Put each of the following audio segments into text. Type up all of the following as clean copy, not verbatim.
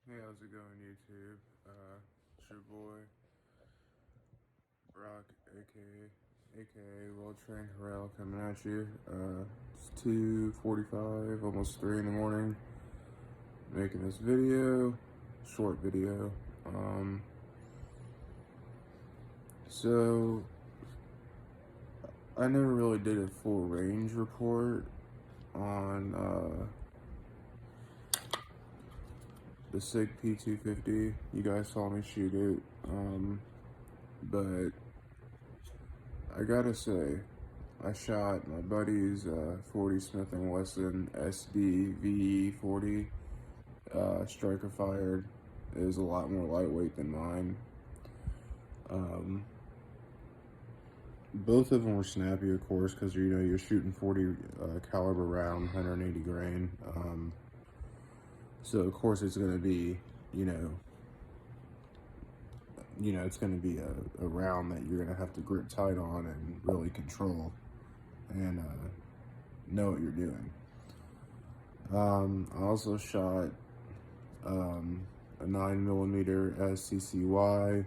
Hey, how's it going, YouTube? It's your boy, Rock, aka Well Trained Harrell, coming at you. It's 2:45, almost 3 in the morning, making this video, short video. So, I never really did a full range report on, the SIG P250. You guys saw me shoot it, but I gotta say, I shot my buddy's 40 Smith & Wesson SDVE40 striker fired. It was a lot more lightweight than mine. Both of them were snappy, of course, because you're shooting 40 caliber round, 180 grain. So of course it's going to be, it's going to be a round that you're going to have to grip tight on and really control and know what you're doing. I also shot a 9mm SCCY.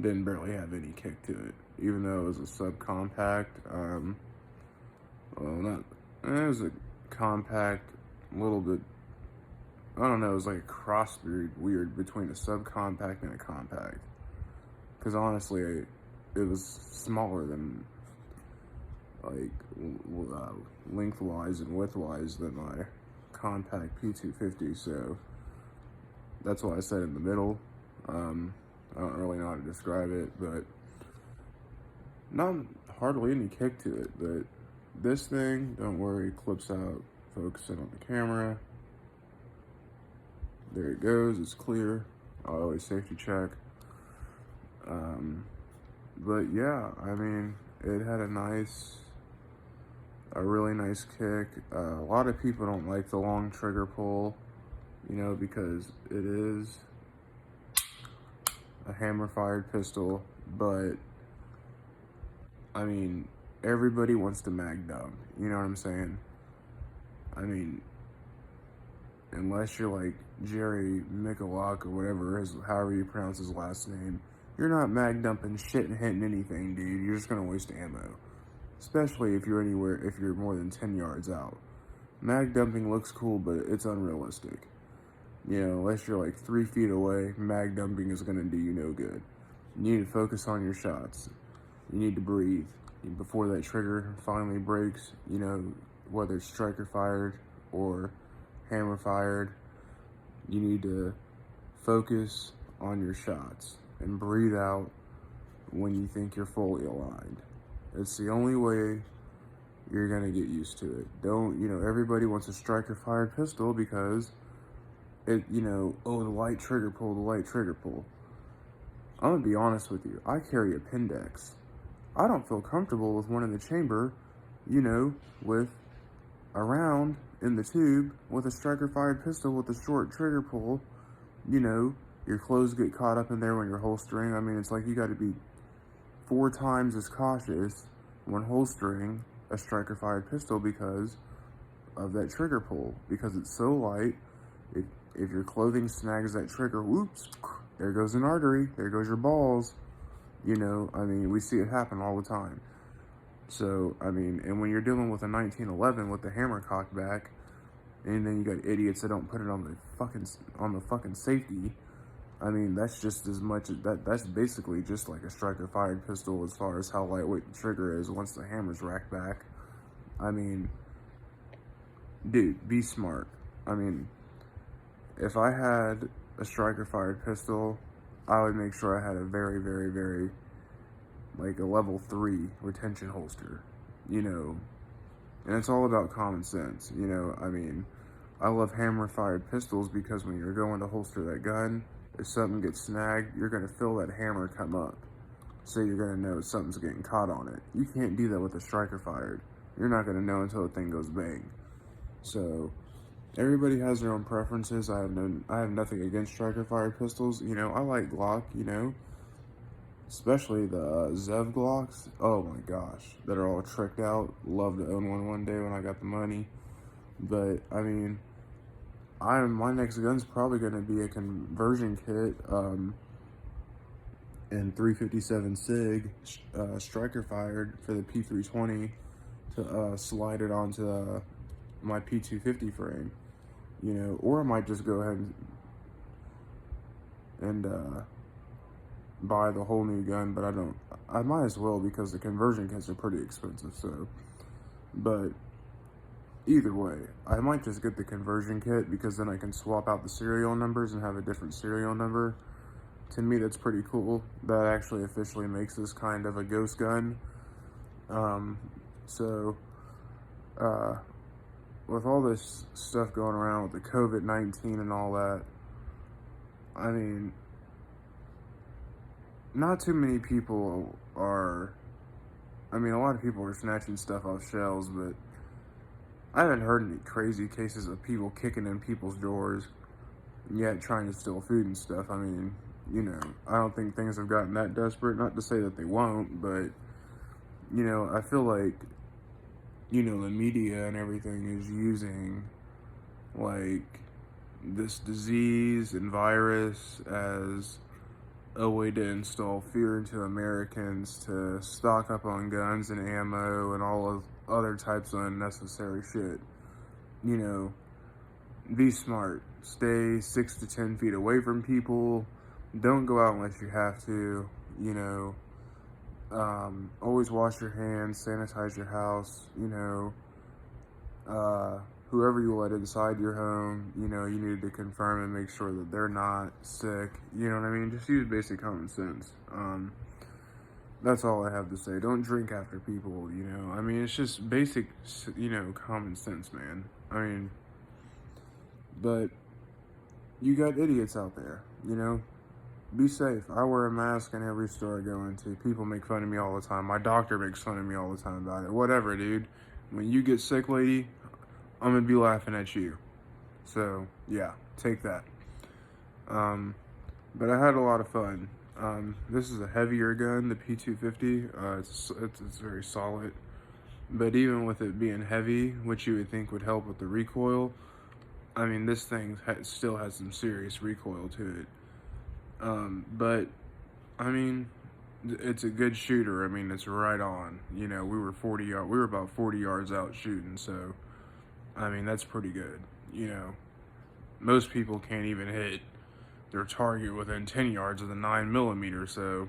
Didn't barely have any kick to it, even though it was a subcompact. It was a compact, a little bit. I don't know. It was like a crossbreed, weird between a subcompact and a compact. Because honestly, it was smaller than, like, lengthwise and widthwise than my compact P250. So that's why I said in the middle. I don't really know how to describe it, but not hardly any kick to it. But this thing, don't worry, clips out, focus in on the camera. There it goes, it's clear. I always safety check. But yeah, I mean, it had a really nice kick. A lot of people don't like the long trigger pull, because it is a hammer fired pistol, but I mean, everybody wants to mag dump, you know what I'm saying? I mean, unless you're like Jerry Michalak or whatever, however you pronounce his last name, you're not mag dumping shit and hitting anything, dude. You're just gonna waste ammo. Especially if you're more than 10 yards out. Mag dumping looks cool, but it's unrealistic. Unless you're like 3 feet away, mag dumping is gonna do you no good. You need to focus on your shots. You need to breathe. Before that trigger finally breaks, whether it's striker fired or hammer fired, you need to focus on your shots and breathe out when you think you're fully aligned. It's the only way you're gonna get used to it. Everybody wants a striker fired pistol because it, the light trigger pull, I'm gonna be honest with you, I carry a Pindex. I don't feel comfortable with one in the chamber, with a round in the tube with a striker fired pistol with a short trigger pull. Your clothes get caught up in there when you're holstering. I mean, it's like you got to be 4 times as cautious when holstering a striker fired pistol because of that trigger pull, because it's so light. If your clothing snags that trigger, whoops, there goes an artery, there goes your balls. I mean, we see it happen all the time. So, I mean, and when you're dealing with a 1911 with the hammer cocked back, and then you got idiots that don't put it on the fucking safety, I mean, that's just as much as that's basically just like a striker fired pistol as far as how lightweight the trigger is once the hammer's racked back. I mean, dude, be smart. I mean, if I had a striker fired pistol, I would make sure I had a very, very, very, like a level 3 retention holster, and it's all about common sense. I mean, I love hammer fired pistols because when you're going to holster that gun, if something gets snagged, you're going to feel that hammer come up. So you're going to know something's getting caught on it. You can't do that with a striker fired. You're not going to know until the thing goes bang. So everybody has their own preferences. I have nothing against striker fired pistols. I like Glock, especially the Zev Glocks. Oh my gosh, that are all tricked out. Love to own one day when I got the money. But I mean, my next gun's probably going to be a conversion kit, and 357 SIG, striker fired for the P320 to slide it onto my P250 frame, or I might just go ahead and buy the whole new gun, but I might as well, because the conversion kits are pretty expensive, so, but either way, I might just get the conversion kit, because then I can swap out the serial numbers and have a different serial number. To me, that's pretty cool. That actually officially makes this kind of a ghost gun. So, with all this stuff going around with the COVID-19 and all that, I mean, not too many people are, a lot of people are snatching stuff off shelves, but I haven't heard any crazy cases of people kicking in people's doors, yet trying to steal food and stuff. I don't think things have gotten that desperate. Not to say that they won't, but, I feel like, the media and everything is using, like, this disease and virus as a way to instill fear into Americans to stock up on guns and ammo and all of other types of unnecessary shit. Be smart. Stay 6 to 10 feet away from people. Don't go out unless you have to, always wash your hands, sanitize your house, whoever you let inside your home, you need to confirm and make sure that they're not sick, just use basic common sense. That's all I have to say. Don't drink after people, it's just basic, common sense, man. But you got idiots out there, Be safe. I wear a mask in every store I go into. People make fun of me all the time. My doctor makes fun of me all the time about it. Whatever, dude. When you get sick, lady, I'm gonna be laughing at you. So, yeah, take that. But I had a lot of fun. This is a heavier gun, the P250. It's very solid. But even with it being heavy, which you would think would help with the recoil, this thing still has some serious recoil to it. But it's a good shooter. It's right on. We were about 40 yards out shooting, so that's pretty good. Most people can't even hit their target within 10 yards of the 9mm, so,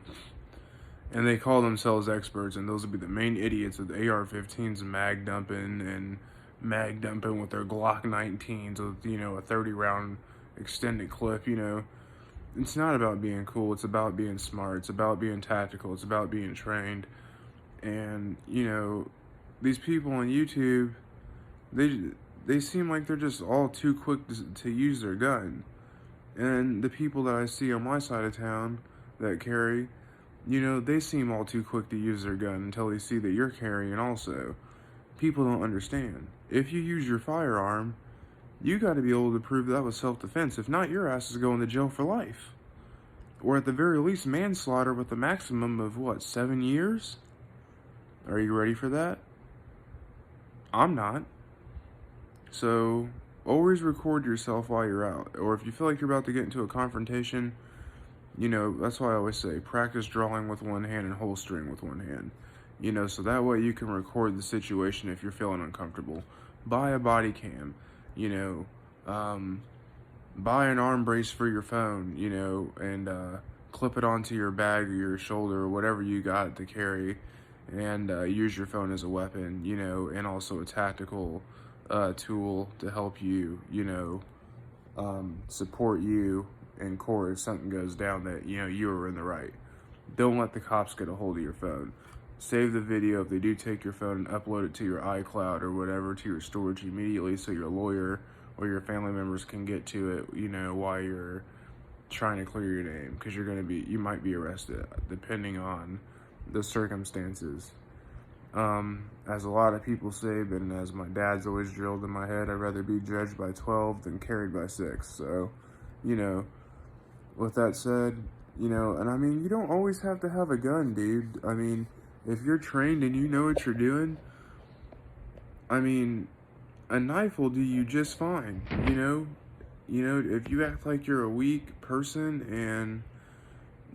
and they call themselves experts, and those would be the main idiots with AR-15s mag dumping with their Glock 19s with, a 30-round extended clip, It's not about being cool, it's about being smart, it's about being tactical, it's about being trained. And, these people on YouTube, they seem like they're just all too quick to use their gun. And the people that I see on my side of town that carry, they seem all too quick to use their gun until they see that you're carrying also. People don't understand. If you use your firearm, you got to be able to prove that was self-defense. If not, your ass is going to jail for life. Or at the very least, manslaughter with a maximum of, 7 years? Are you ready for that? I'm not. So, always record yourself while you're out. Or if you feel like you're about to get into a confrontation, that's why I always say, practice drawing with one hand and holstering with one hand. So that way you can record the situation if you're feeling uncomfortable. Buy a body cam. Buy an arm brace for your phone, and clip it onto your bag or your shoulder or whatever you got to carry, and use your phone as a weapon, and also a tactical tool to help you, support you in court if something goes down that, you were in the right. Don't let the cops get a hold of your phone. Save the video if they do take your phone and upload it to your iCloud or whatever, to your storage immediately, so your lawyer or your family members can get to it, while you're trying to clear your name, because you might be arrested, depending on the circumstances. As a lot of people say, but as my dad's always drilled in my head, I'd rather be judged by 12 than carried by 6. So, with that said, and you don't always have to have a gun, dude. If you're trained and you know what you're doing, a knife will do you just fine, You know, if you act like you're a weak person and,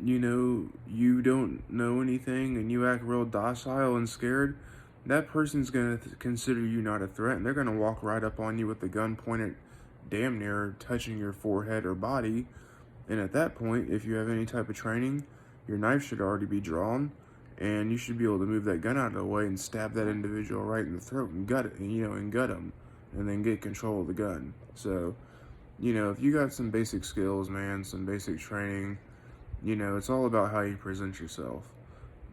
you know, you don't know anything and you act real docile and scared, that person's going to consider you not a threat, and they're going to walk right up on you with the gun pointed damn near touching your forehead or body. And at that point, if you have any type of training, your knife should already be drawn, and you should be able to move that gun out of the way and stab that individual right in the throat and gut it, and gut them, and then get control of the gun. So, you know, if you got some basic skills, man, some basic training, you know, it's all about how you present yourself.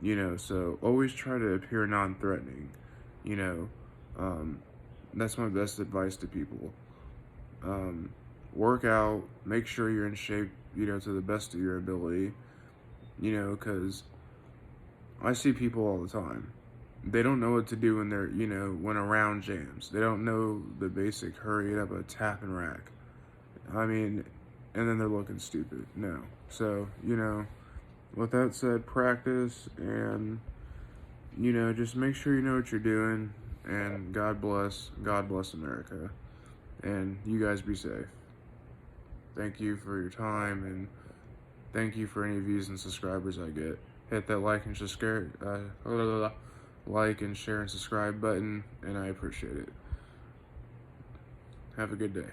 You know, so always try to appear non-threatening. You know, that's my best advice to people. Work out, make sure you're in shape, you know, to the best of your ability. You know, because I see people all the time. They don't know what to do when they're, you know, when a round jams. They don't know the basic hurry up a tap and rack. I mean, and then they're looking stupid. No. So, you know, with that said, practice and, you know, just make sure you know what you're doing. And God bless America. And you guys be safe. Thank you for your time, and thank you for any views and subscribers I get. Hit that like and share and subscribe button, and I appreciate it. Have a good day.